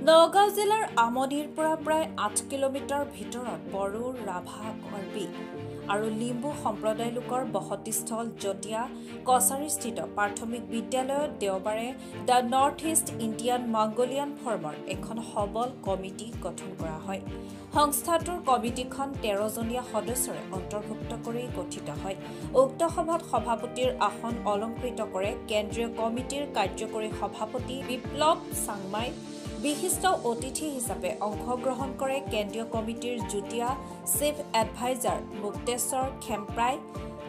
নগাঁও জিলাৰ আমনিৰ পৰা প্ৰায় 8 কিলোমিটাৰ ভিতৰত বড়ো, ৰাভা, কাৰ্বি আৰু লিম্বু সম্প্ৰদায় লোকৰ বসতিস্থল জটিয়া কছাৰীস্থিত প্ৰাথমিক বিদ্যালয়ত দেওবাৰে the North East Indian Mongolian ফৰ্মৰ এখন সবল কমিটি গঠন কৰা হয়। সংস্থাটোৰ কমিটিখন 13জনীয়া সদস্যৰে অন্তৰ্ভুক্ত কৰি গঠিত হয়। উক্ত সভাত সভাপতিৰ আসন অলংকৃত কৰে কেন্দ্ৰীয় কমিটিৰ কাৰ্যকৰী সভাপতি বিপ্লৱ চাংমাই। বিশিষ্ট অতিথি হিচাপে অংশগ্ৰহণ কৰে কেন্দ্ৰীয় কমিটিৰ যুটীয়া চিফ এডভাইজাৰ মুক্তেশ্বৰ খেম্প্ৰাই,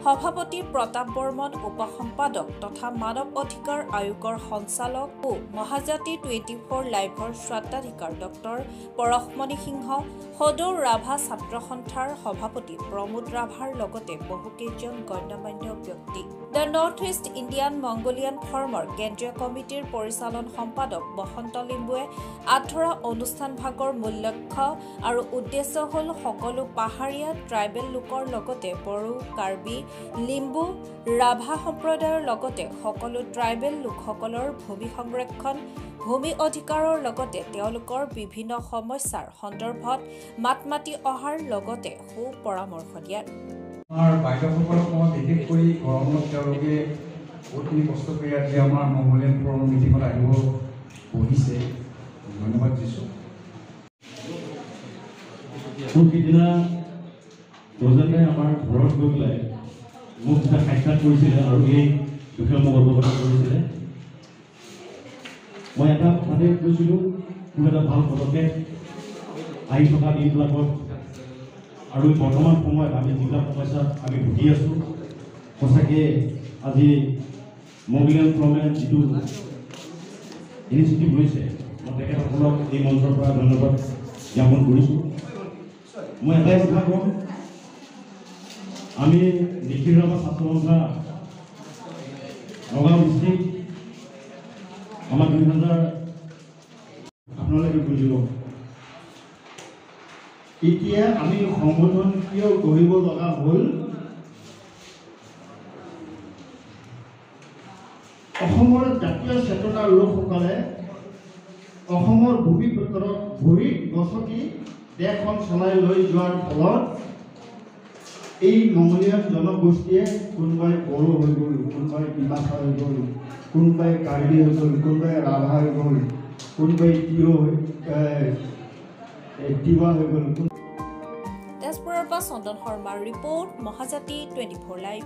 সভাপতি প্ৰতাপ বৰ্মন, উপসম্পাদক তথা মানৱ অধিকাৰ আয়োগৰ সঞ্চালক ও মহাজাতি 24 লাইভৰ স্বত্বাধিকাৰ ডক্টৰ পৰশমণি সিংহ, সদৌ ৰাভা ছাত্ৰ সন্থাৰ সভাপতি প্ৰমোদ ৰাভাৰ লগতে বহুকেইজন গণ্যমান্য ব্যক্তি। The North East Indian Mongolian ফৰ্মৰ কেন্দ্ৰীয় কমিটিৰ পৰিচালন সম্পাদক বসন্ত লিম্বুৱে আধৰা অনুষ্ঠান ভাগৰ মূল লক্ষ্য আৰু উদ্দেশ্য হ'ল সকলো পাহাৰীয়া ট্ৰাইবেল লোকৰ লগতে বড়ো, কাৰ্বি, লিম্বু, ৰাভা সম্প্ৰদায়ৰ লগতে সকলো ট্ৰাইবেল লোকসকলৰ ভূমি সংৰক্ষণ, ভূমি অধিকাৰৰ লগতে তেওঁলোকৰ বিভিন্ন সমস্যাৰ সন্দৰ্ভত মাত মাতি অহাৰ লগতে সুপৰামৰ্শ দিয়াৰ। আমাৰ বাইদেউসকলক মই বিশেষ কৰি গৰমত তেওঁলোকে বহুতখিনি কষ্ট কৰি আজি আমাৰ মংগোলিয়ান ফৰ্ম মিটিঙত আহিব বহিছে, ধন্যবাদ দিছোঁ। সিদিনা প্ৰজেনে আমাৰ ঘৰত গৈ পেলাই মোক এটা সাক্ষাৎ কৰিছিলে আৰু এই বিষয়ে মোক অৱগত কৰিছিলে। মই এটা কথাতে কৈছিলোঁ, কোনো এটা ভাল পদক্ষেপ আহি থকা দিনবিলাকত আৰু বৰ্তমান সময়ত আমি যিবিলাক সমস্যাত আমি ভুগি আছোঁ, সঁচাকৈ আজি মংগোলিয়ান ফৰ্মে যিটো ইনিচিয়েটিভ লৈছে, মই তেখেতসকলক এই মঞ্চৰ পৰা ধন্যবাদ জ্ঞাপন কৰিছোঁ। মই এটাই কথা ক'ম, আমি নিখিল ৰাভা ছাত্ৰ সন্থা নগাঁও ডিষ্ট্ৰিক্ট আমাৰ 2000 আপোনালোকে বুজিব। এতিয়া আমি সংগঠন কিয় গঢ়িব লগা হ'ল, অসমৰ জাতীয় চেতনাৰ লোকসকলে অসমৰ ভূমিপত্ৰত ভৰিত গছকি দেশখন চলাই লৈ যোৱাৰ ফলত এই মংগোলিয়ান জনগোষ্ঠীয়ে কোনোবাই বড়ো হৈ গ'ল, কোনোবাই ডিমাচা হৈ গ'ল, কোনোবাই কাৰ্বি হৈ গ'ল, কোনোবাই ৰাভা হৈ গ'ল, কোনোবাই তিৱা হৈ গ'ল। তেজপুৰৰ পৰা চন্দন শৰ্মাৰ ৰিপৰ্ট, মহাজাতি 24 লাইভ।